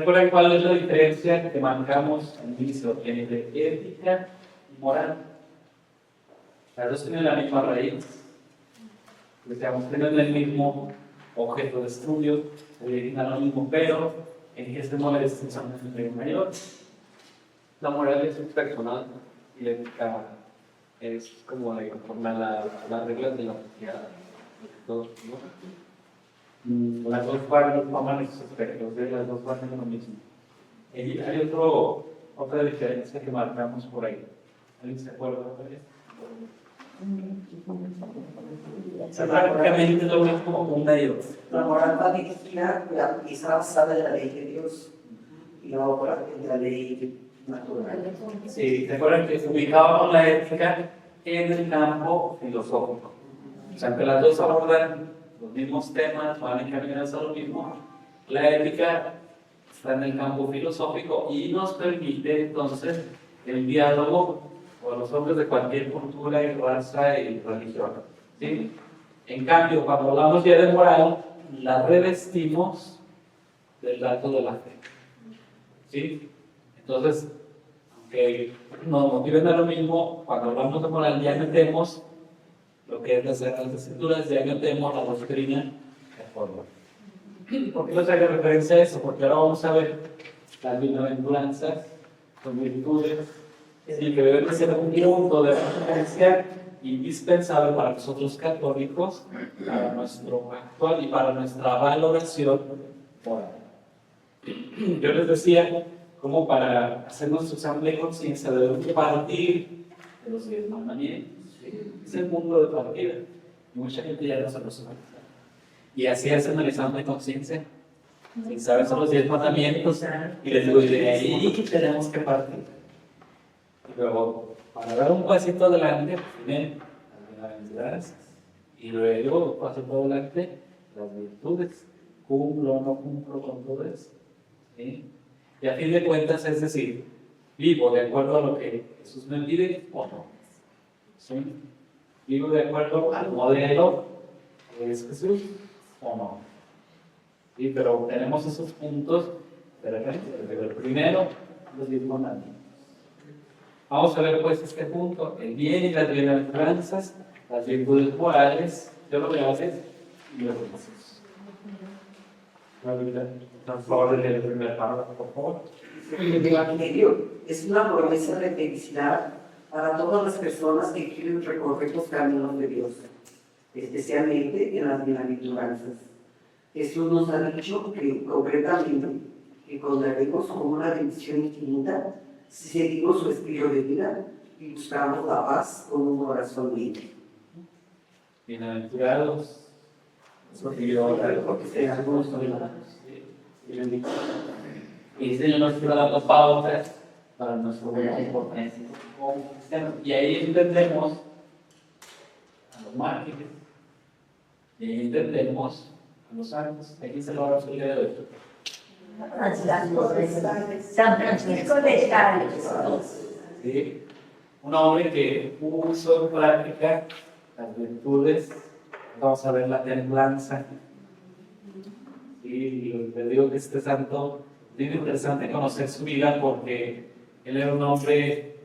recuerdan cuál es la diferencia que marcamos al inicio entre ética y moral? Las dos tienen la misma raíz, digamos, tienen el mismo objeto de estudio, se dedican a lo mismo, pero en que se mueve la distinción entre mayor. La moral es personal y la ética es como de conforme a las reglas de la sociedad. Todos, ¿no? Las dos partes toman esos aspectos, las dos partes lo mismo. Y hay otra diferencia que marcamos por ahí. ¿Alguien se acuerda de eso? Prácticamente lo mismo como una y otra. La moral palestina está basada en la ley de Dios y la otra en la ley natural. Sí, ¿se acuerdan que ubicábamos la ética en el campo filosófico? O sea, que las dos abordan los mismos temas, van encaminadas a lo mismo. La ética está en el campo filosófico y nos permite entonces el diálogo con los hombres de cualquier cultura y raza y religión. ¿Sí? En cambio, cuando hablamos ya de moral, la revestimos del dato de la fe. ¿Sí? Entonces, aunque nos motiven a lo mismo, cuando hablamos de moral ya metemos lo que es las Escrituras, ya metemos la doctrina de forma. ¿Por qué les hago referencia a eso? Porque ahora vamos a ver las bienaventuranzas, las virtudes, y que deben ser un punto de referencia indispensable para nosotros católicos, para nuestro actual y para nuestra valoración moral. Yo les decía, como para hacer nuestro examen de conciencia debemos partir de los 10 mandamientos. Es el punto de partida. Mucha gente ya no se lo sabe. Y así hacen el examen de conciencia. Si saben son los 10 mandamientos, y les digo, y de ahí tenemos que partir. Y luego, para dar un pasito adelante, vienen las bienaventuranzas. Y luego, pasito adelante, las virtudes. ¿Cumplo o no cumplo con todo eso? ¿Sí? Y a fin de cuentas, es decir, vivo de acuerdo a lo que Jesús me pide o no. ¿Sí? Vivo de acuerdo al modelo que es Jesús o no. Sí, pero tenemos esos puntos de referencia. El primero, los 10 mandamientos. Vamos a ver pues este punto, el bien y las bienaventuranzas, las virtudes morales, yo lo voy a hacer y los demás. Por favor, el primer párrafo, por favor. El Evangelio es una promesa de felicidad para todas las personas que quieren recorrer los caminos de Dios, especialmente en las bienaventuranzas. Jesús nos ha dicho que concretamente que contaremos con una bendición infinita si seguimos su estilo de vida y buscamos la paz con un corazón libre. Bienaventurados, porque serán consolados y benditos. Y el Señor nos está dando pautas para nuestro buen comportamiento como cristianos. Y ahí entendemos a los mártires, y ahí entendemos a los santos. Aquí se lo vamos a leer hoy. San Francisco de Sales. ¿Sí? Un hombre que puso en práctica las virtudes. Vamos a ver la templanza. Y le digo que este santo es muy interesante conocer su vida porque él era un hombre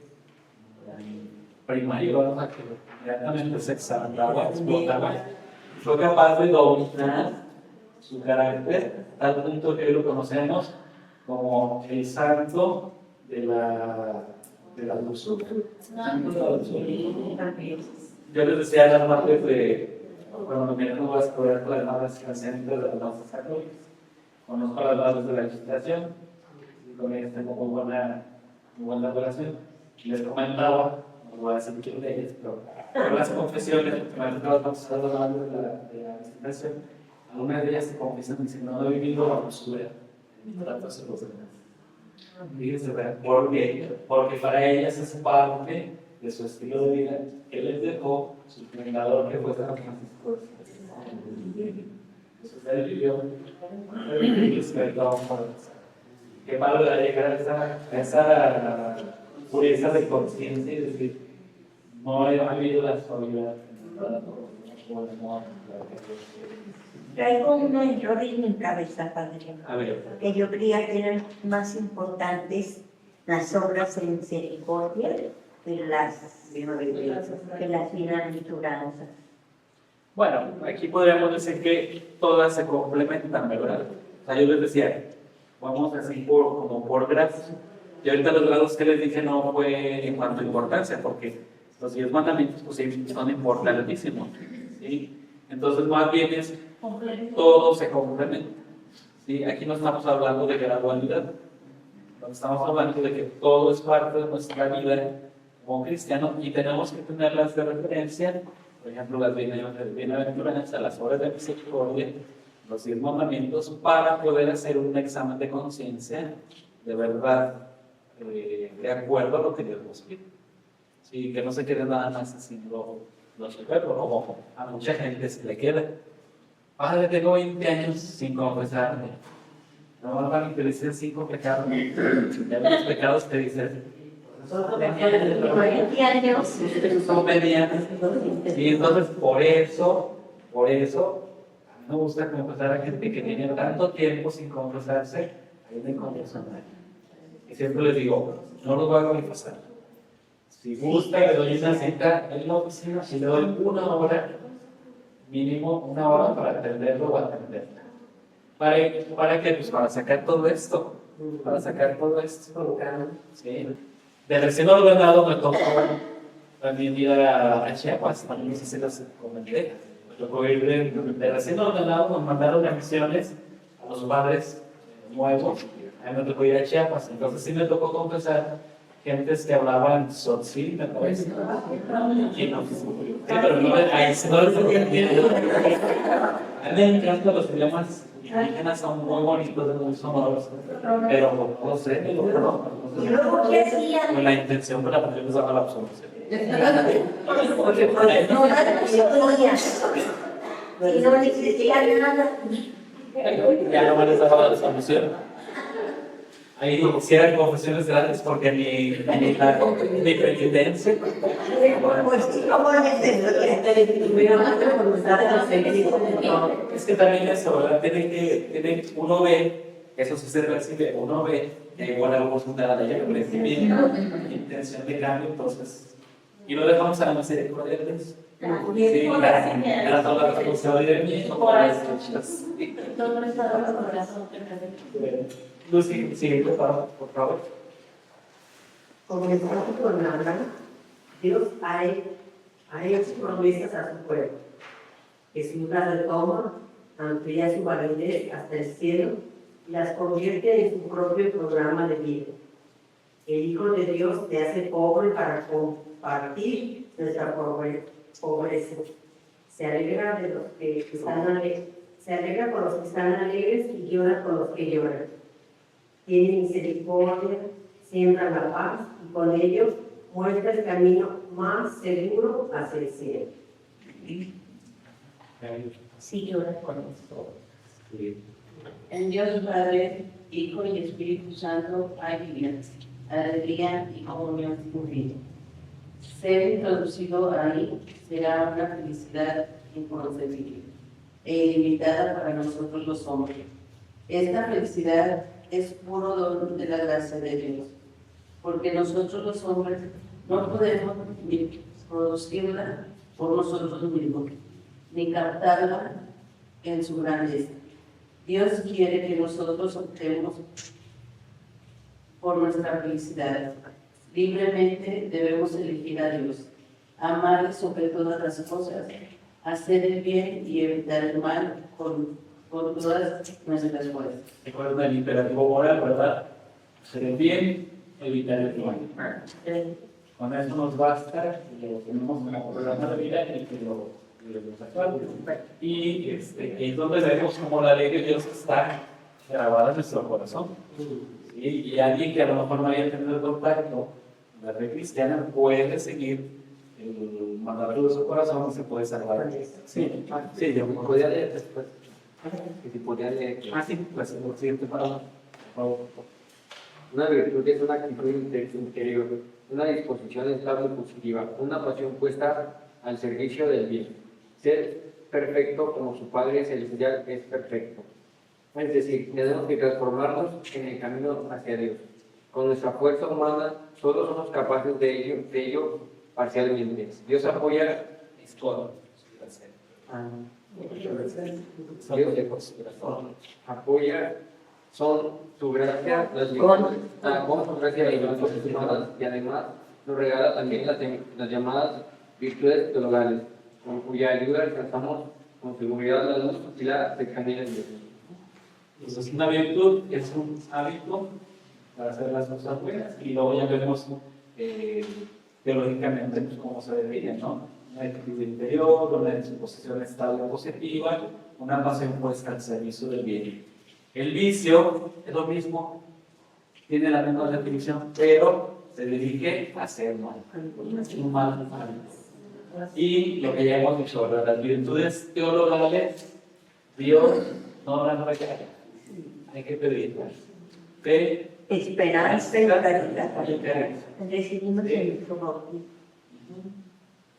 primario, ¿verdad? Que inmediatamente se exaltaba, explotaba. Fue capaz de dominar su carácter, al punto que hoy lo conocemos como el santo de la dulzura. Yo les decía a las madres de, cuando me voy a estudiar con las madres presentes de las masas católicas, conozco a las madres de la Visitación, y con ellas tengo muy buena relación. Y les comentaba, no voy a decir quién de ellas, pero las confesiones, que me tocaba pasar a las madres de la Visitación, algunas de ellas se confiesan diciendo, no he vivido la dulzura en mi trato hacia los demás. Fíjense, porque para ellas es parte de su estilo de vida que les dejó su fundador, que fue San Francisco. Entonces él vivió y despertó. Qué malo era llegar a esa pureza de conciencia y decir, no he vivido la suavidad. Traigo un error en mi cabeza, padre. A ver, Que yo creía que eran más importantes las obras de misericordia que las bienaventuranzas. bueno, aquí podríamos decir que todas se complementan, ¿verdad? O sea, yo les decía, vamos así como por grados. Y ahorita los grados que les dije no fue en cuanto a importancia, porque los 10 mandamientos pues, sí, son importantísimos. ¿Sí? Entonces, más bien es todo se complementa. ¿Sí? Aquí no estamos hablando de gradualidad, estamos hablando de que todo es parte de nuestra vida como cristiano y tenemos que tenerlas de referencia, por ejemplo, las bienaventuranzas, las obras de misericordia, los 10 mandamientos, para poder hacer un examen de conciencia de verdad, de acuerdo a lo que Dios nos pide. Sí, que no se quede nada más haciendo los recuerdos, como a mucha gente se le queda. Padre, tengo 20 años sin confesarme. No, hermano, te dicen 5 pecados. Ya los pecados te dicen. Son medianos. Y entonces, por eso, a mí me gusta confesar a gente que tiene tanto tiempo sin confesarse, ahí me confiesan. Y siempre les digo, no los voy a confesar. Si gusta, le doy una cita en la oficina y le doy 1 hora, mínimo 1 hora para atenderlo o atenderla. ¿Para qué? Pues para sacar todo esto. ¿Sí? De recién ordenado me tocó también ir a Chiapas, también no sé si les comenté. Me tocó ir de recién ordenado, nos mandaron a misiones a los padres nuevos. A mí me tocó ir a Chiapas, entonces sí me tocó confesar gentes que hablaban tzotzil, me parece. Y no, sí, pero no, ahí sí no les entendía. A mí me encantan los idiomas indígenas, son muy bonitos, muy sonoros, pero no sé, ¿Y luego qué hacían? con la intención para poderles dar la absolución. Porque pues no la historia. Si no existía nada. Ya no me les daba la absolución. Ahí hicieran confesiones grandes porque mi penitencia. Pues sí, ¿cómo lo Es que también eso, ¿verdad? Uno ve, eso sí se recibe, uno ve que igual algo resulta de ella, recibimiento, intención de cambio, entonces, y lo dejamos a la misericordia de Dios. Sí, era toda la responsabilidad de mí. Lucy, sí, por favor. Comenzando con Abraham, Dios ha hecho promesas a su pueblo, que sin duda de toma, amplía su validez hasta el cielo y las convierte en su propio programa de vida. El Hijo de Dios te hace pobre para compartir nuestra pobreza. Se alegra con los que están alegres y llora con los que lloran. Tiene misericordia, siembra la paz y con ello muestra el camino más seguro hacia el cielo. Sí, llora con nosotros. En Dios Padre, Hijo y Espíritu Santo hay vida, alegría y comunión sin fin. Ser introducido ahí será una felicidad inconcebible e ilimitada para nosotros los hombres. Esta felicidad es puro don de la gracia de Dios, porque nosotros los hombres no podemos ni producirla por nosotros mismos, ni captarla en su grandeza. Dios quiere que nosotros optemos por nuestra felicidad. Libremente debemos elegir a Dios, amarle sobre todas las cosas, hacer el bien y evitar el mal con todas nuestras fuerzas. Recuerda el imperativo moral, ¿verdad? Hacer el bien, evitar el mal. Con eso nos basta y lo tenemos como programa de vida en el que lo actuamos. Y es donde vemos como la ley de Dios está grabada en nuestro corazón. ¿Sí? Y alguien que a lo mejor no había tenido contacto, la fe cristiana puede seguir el mandato de su corazón y se puede salvar. Sí, sí, yo Podría leer después. Que si podría leer. sí, pues lo siguiente para Una virtud es una actitud interior, una disposición estable y positiva, una pasión puesta al servicio del bien. ser perfecto como su Padre Celestial es perfecto. Es decir, tenemos que transformarnos en el camino hacia Dios. Con nuestra fuerza humana solo somos capaces de ello parcialmente. Dios apoya. Es todo. Dios apoya son su gracia, con su gracia y las humanas, y además nos regala también las llamadas virtudes teologales, con cuya ayuda alcanzamos con seguridad la luz y la cercanía de Dios. Entonces, una virtud es un hábito para hacer las cosas buenas y luego ya vemos teológicamente pues, cómo se debería, ¿no? Una actitud interior, una disposición estable positiva, una pasión puesta al servicio del bien. El vicio es lo mismo, tiene la misma definición, pero se dirige a hacer mal, un mal. Y lo que ya hemos dicho, ¿verdad? Las virtudes teologales, Dios no las regala, hay que pedirlas. Fe, Esperanza y caridad. caridad. Recibimos el bautismo.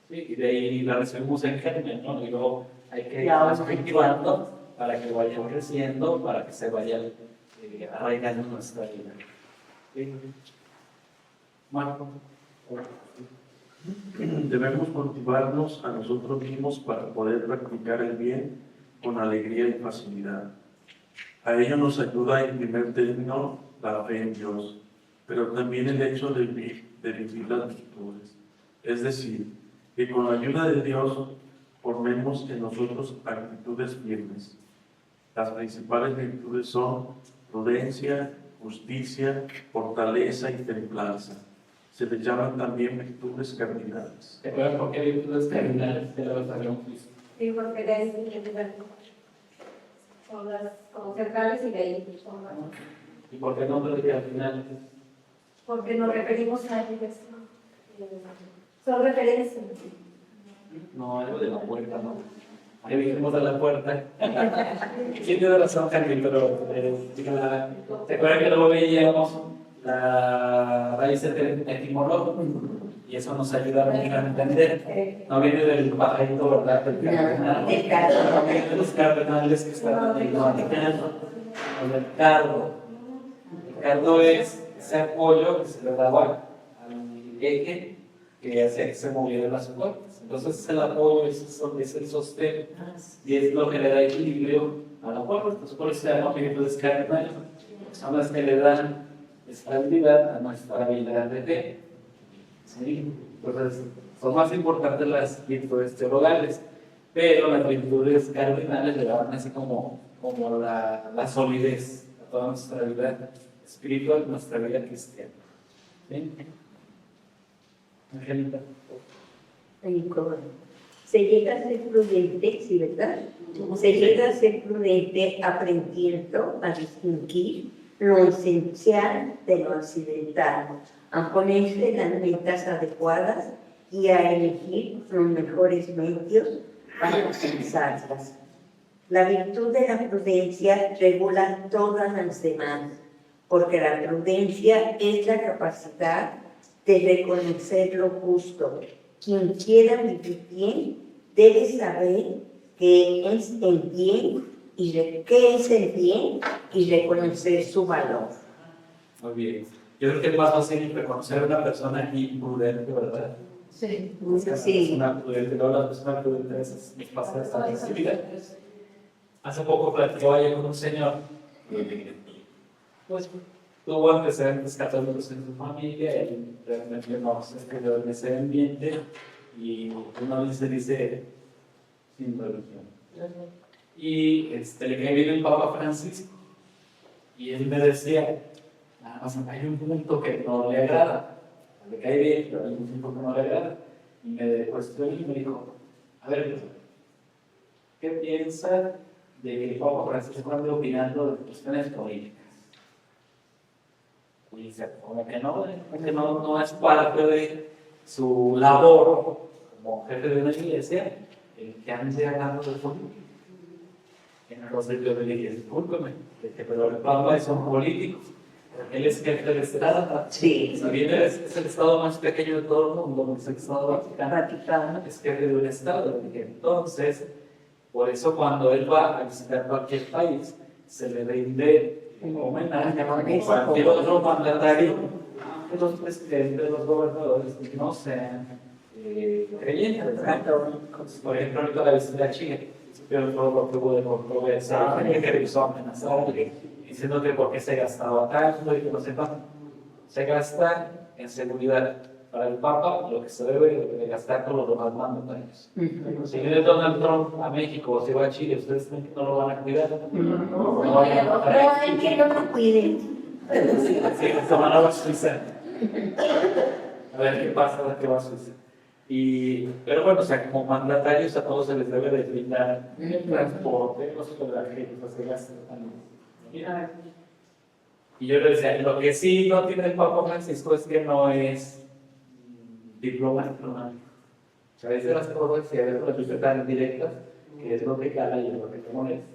Sí, y de ahí la recibimos en germen, ¿no? Y luego hay que Ya, irlas cultivando para que vayan creciendo, para que se vayan arraigando en nuestra vida. ¿Sí? Marco. Debemos cultivarnos a nosotros mismos para poder practicar el bien con alegría y facilidad. A ello nos ayuda en primer término la fe en Dios, pero también el hecho de vivir las virtudes. Es decir, que con la ayuda de Dios formemos en nosotros actitudes firmes. Las principales virtudes son prudencia, justicia, fortaleza y templanza. Se les llaman también virtudes cardinales. ¿Te acuerdas por qué virtudes cardinales te las habíamos visto? Sí, porque de ahí son las como centrales y de ahí son las... ¿Y por qué nombre de cardinales? Porque nos referimos a ellos. Son referencias. No, algo de la puerta, ¿no? Ahí dijimos de la puerta. Sí, tiene razón, Henry, pero ¿te acuerdas que luego veíamos la raíz etimológica? Y eso nos ayuda mucho a entender. No viene del pajarito, ¿verdad? Del cardenal. Del cardenal. No viene de los cardenales que están en el Vaticano. O del cardo. El cardo es ese apoyo que se le daba al eje que hacía que se movieran las puertas. Entonces es el apoyo, es el sostén y es lo que le da equilibrio a la puerta. Entonces por eso se llaman virtudes cardinales. Son las que le dan estabilidad a nuestra vida de fe. ¿Sí? Entonces son más importantes las virtudes teologales, pero las virtudes cardinales le dan así como la solidez a toda nuestra vida espiritual, nuestra vida cristiana. ¿Sí? Angelita. Se llega a ser prudente, ¿sí, verdad? Se llega a ser prudente aprendiendo a distinguir lo esencial de lo accidental, a ponerse las metas adecuadas y a elegir los mejores medios para alcanzarlas. La virtud de la prudencia regula todas las demás, porque la prudencia es la capacidad de reconocer lo justo. Quien quiera vivir bien debe saber qué es el bien y reconocer su valor. Muy bien. Yo creo que es más fácil reconocer a una persona imprudente, ¿verdad? Sí. Sí. Una prudente, no, la persona prudente a veces nos pasa esta sensibilidad. Hace poco platicaba yo con un señor, pues tuvo antecedentes católicos en su familia, y realmente no se estudió en ese ambiente, y uno se dice sin religión. Y le cae bien el Papa Francisco, y él me decía, nada más hay un punto que no le agrada, le cae bien, pero hay un punto que no le agrada. Y me cuestionó y me dijo, a ver, ¿qué piensa de que el Papa Francisco ande opinando de cuestiones políticas? Y dice, como que no es parte de su labor como jefe de una iglesia el que ande hablando de política. Entonces yo le dije, discúlpeme, pero el Papa es un político. Él es jefe del Estado. Sí. Si bien es el Estado más pequeño de todo el mundo, es el Estado Vaticano, es jefe de un Estado. Entonces, por eso cuando él va a visitar cualquier país, se le rinde homenaje a cualquier otro mandatario, aunque los presidentes, los gobernadores no sean creyentes. Por ejemplo, ahorita la visita a Chile, pero todo lo que hubo de controversia, gente que revisó amenazar, diciendo que por qué se gastaba tanto y que no se pasa. Se gasta en seguridad. Para el Papa, lo que se debe de gastar con los demás mandatarios. Si viene Donald Trump a México o se va a Chile, ¿ustedes creen que no lo van a cuidar? No van a matar. No hay que no lo cuiden. Sí, esta mano va a Suiza. A ver qué pasa, a ver qué va a suceder. Pero bueno, o sea, como mandatarios a todos se les debe de brindar el transporte, no sé, la gente se gasta también. Mira. Y yo le decía, lo que sí no tiene el Papa Francisco es que no es diplomático. O sea, dice las cosas y a veces tan directas, que es lo que cala y es lo que te molesta.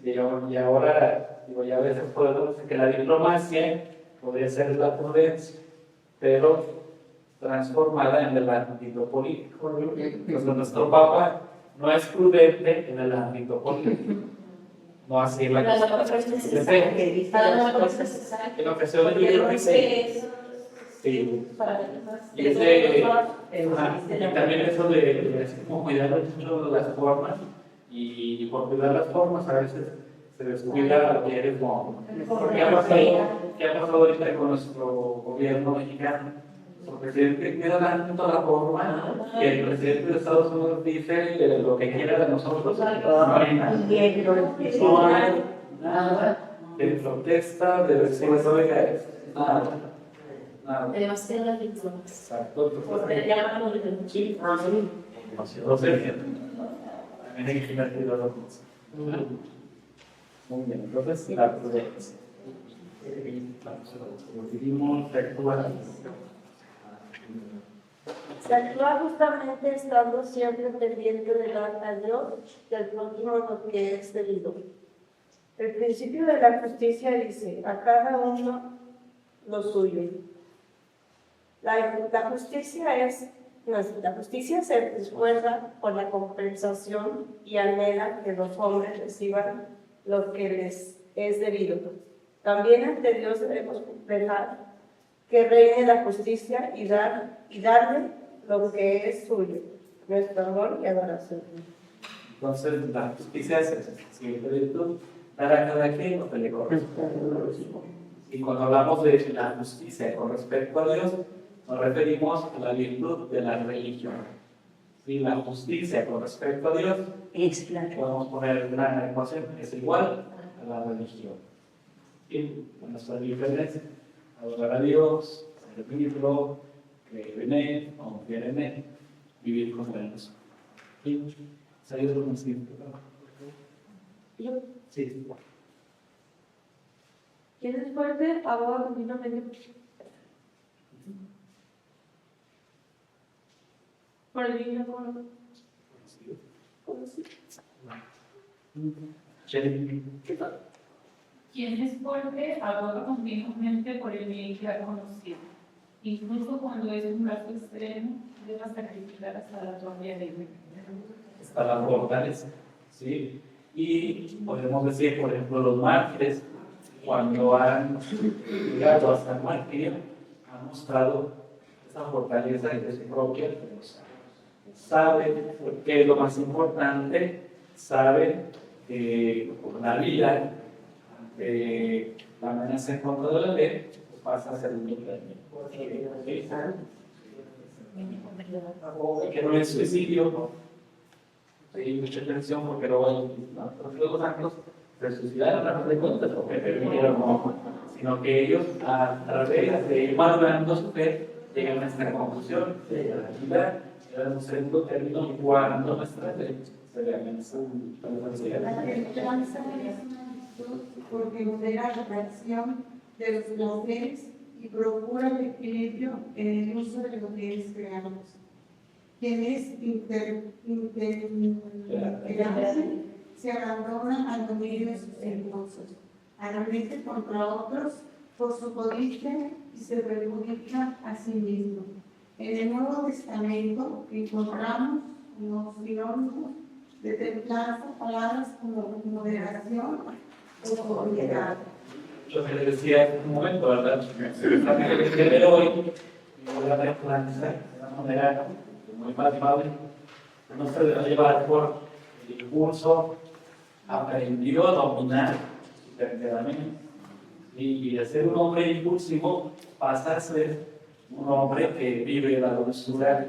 Y ahora, digo, ya a veces podemos decir que la diplomacia podría ser la prudencia, pero transformada en el ámbito político. Entonces, nuestro Papa no es prudente en el ámbito político. No así la Pero a lo cosa. mejor es necesario. Sí. A lo mejor es necesario. En ocasión de libro dice. Sí. Para los demás. Y y también eso de así como cuidar mucho las formas, y por cuidar las formas a veces se descuida lo que eres como. ¿Qué ha pasado ahorita con nuestro gobierno mexicano? El presidente cuida tanto la forma que el presidente de Estados Unidos dice lo que quiera de nosotros. No hay nada de protesta, de decir eso, nada. Demasiadas víctimas. Exacto. Porque llaman de muchísimo. Demasiado serio. También hay que tener cuidado con eso. Muy bien, entonces la prudencia. Decidimos actuar. Se actúa justamente estando siempre pendiente de dar a Dios del prójimo lo que es debido. El principio de la justicia dice, a cada uno lo suyo. La justicia se esfuerza por la compensación y anhela que los hombres reciban lo que les es debido. También ante Dios debemos dejar que reine la justicia y darle lo que es suyo, nuestro honor y adoración. Entonces, la justicia es el siguiente virtud, dar a cada quien lo que le corresponde. Y cuando hablamos de la justicia con respecto a Dios, nos referimos a la virtud de la religión. Y la justicia con respecto a Dios, podemos poner una ecuación, es igual a la religión. Y nuestra diferencia, adorar a Dios, servirlo, creer en Él, confiar en Él, vivir con Él. ¿Sí? ¿Salió de lo consciente? Sí. ¿Quién es fuerte? Aboga continuamente por el bien común. ¿Qué tal? Quien es fuerte aboga continuamente por el bien que ha conocido. Incluso cuando es un gasto extremo, debe sacrificar hasta la propia vida. Hasta la fortaleza, ¿sí? Y podemos decir, por ejemplo, los mártires, cuando han llegado hasta el martirio, han mostrado esa fortaleza de su propia fuerza. Saben qué es lo más importante, saben que la vida, la amenaza en contra de la ley, pues pasa a ser un bien. Que no es suicidio, hay mucha atención porque luego los santos se suicidaron a fin de cuentas porque permitieron, no, sino que ellos a través de ir madurando su fe llegan a esta conclusión de la vida era un segundo término cuando nuestra fe se le amenaza. La templanza es una virtud porque modera la reacción de los placeres y procura el equilibrio en el uso de los bienes creados. Quien es intemperante se abandona al dominio de sus impulsos, arremete contra otros por su codicia y se perjudica a sí mismo. En el Nuevo Testamento encontramos los sinónimos de templanza, palabras como moderación o sobriedad. Lo que les decía en un momento, ¿verdad? La que de hoy, la templanza, de una manera muy palpable, no se debe llevar por el impulso, aprendió a dominar su temperamento. Y de ser un hombre impulsivo pasa a ser un hombre que vive la dulzura,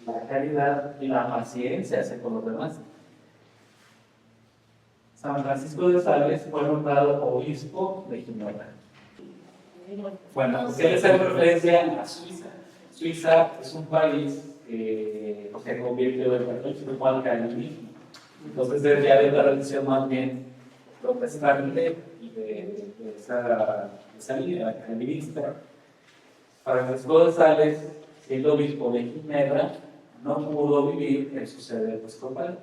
la caridad y la paciencia hacia con los demás. San Francisco de Sales fue nombrado obispo de Ginebra. Bueno, ¿qué les hago referencia a Suiza? Suiza es un país que se convirtió del catolicismo al calvinismo. Entonces, desde ya de la religión más bien protestante y de esa línea calvinista. Francisco de Sales, siendo obispo de Ginebra, no pudo vivir en su sede episcopal.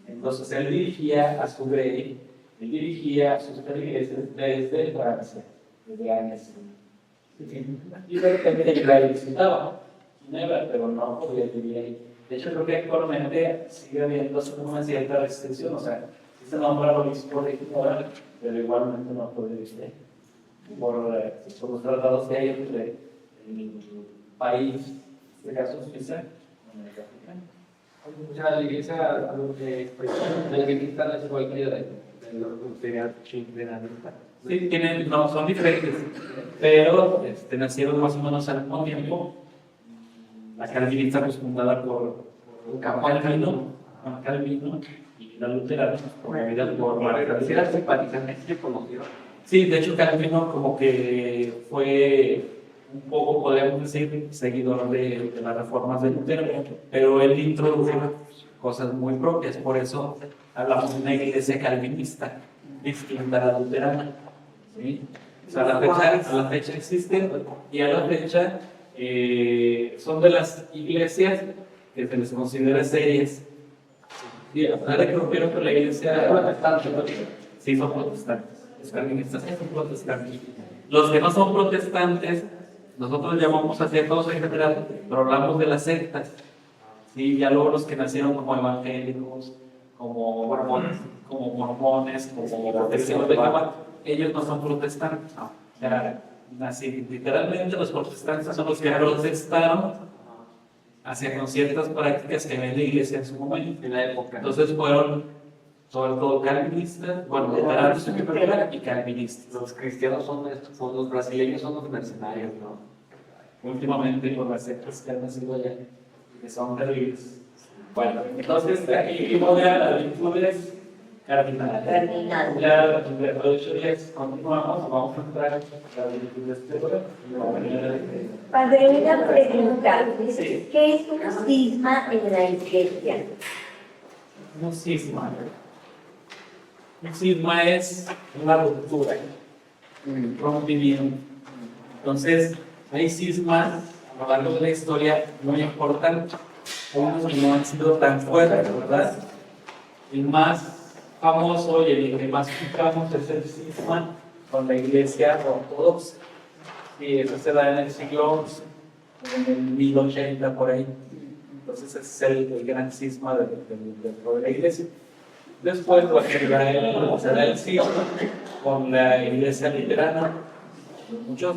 Entonces él dirigía a su grey, él dirigía sus feligreses desde Francia, desde Annecy. Y de repente la visitaba Ginebra, pero no podía vivir ahí. De hecho, creo que actualmente sigue habiendo una cierta restricción, o sea, si se nombra obispo de Ginebra, pero igualmente no puede vivir ahí. Por los tratados que hay entre el país, en este caso Suiza, con el Vaticano. O sea, la iglesia calvinista no es igual que de la Sí, no, son diferentes, pero nacieron más o menos al mismo tiempo. La calvinista pues fundada por Calvino y la luterana promovida por Margarita. Era simpatizante conocido. Sí, de hecho Calvino como que fue un poco, podríamos decir, seguidor de las reformas de Lutero, pero él introdujo cosas muy propias, por eso hablamos de una iglesia calvinista distinta a la luterana. ¿Sí? O sea, a la fecha existen y a la fecha son de las iglesias que se les considera serias. Sí, a pesar de que rompieron con la iglesia protestante, sí son protestantes. Los calvinistas son protestantes. Los que no son protestantes, nosotros llamamos a ciertos en general, pero hablamos de las sectas. ¿Sí? Ya luego los que nacieron como evangélicos, como mormones, como testigos de Jehová, ellos no son protestantes. O sea, literalmente los protestantes son los que protestaron hacia ciertas prácticas que había en la iglesia en su momento, en la época. Entonces fueron sobre todo calvinistas, bueno, luteranos y calvinistas. Los cristianos son los brasileños, son los mercenarios, ¿no? Últimamente con las sectas que han nacido allá, que son terribles. Bueno, entonces aquí vimos ya las virtudes cardinales. Ya dentro de 8 días continuamos, vamos a entrar a las virtudes teóricas. Padre, una pregunta. Sí. ¿Qué es un cisma en la iglesia? Un cisma. Un cisma es una ruptura, un rompimiento. Entonces, hay cismas a lo largo de la historia muy importantes, unos que no han sido tan fuertes, ¿verdad? El más famoso y el que más escuchamos es el cisma con la iglesia ortodoxa. Y eso se da en el siglo, en el 1080 por ahí. Entonces ese es el gran cisma dentro de la iglesia. Después se da el cisma con la iglesia luterana. Muchos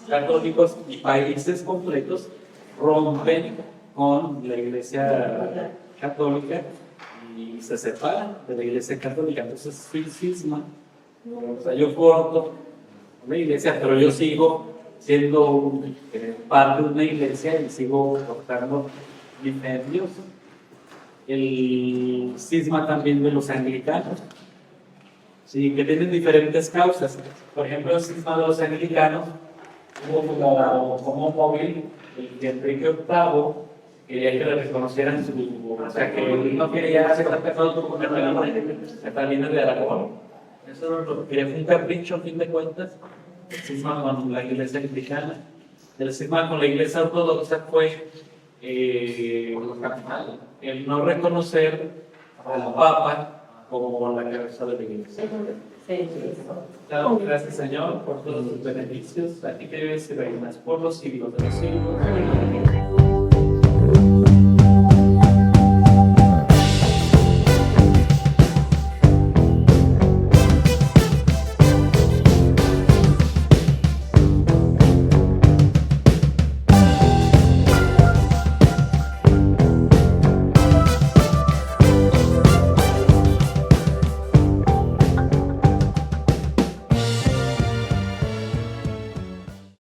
católicos y países completos rompen con la iglesia católica y se separan de la iglesia católica. Entonces es el cisma. O sea, yo corto una iglesia, pero yo sigo siendo parte de una iglesia y sigo cortando mi fe en Dios. El cisma también de los anglicanos, sí, que tienen diferentes causas. Por ejemplo, el cisma de los anglicanos hubo como móvil el que Enrique VIII quería que le reconocieran su, o sea, que él no quería ser casado con Catalina de Aragón. Eso lo quería, fue un capricho, a fin de cuentas. El cisma con la iglesia anglicana. El cisma con la iglesia ortodoxa fue el no reconocer al Papa como la cabeza de la iglesia. Sí. Damos gracias, Señor, por todos los beneficios, a ti que vives y reinas por los siglos de los siglos. Amén.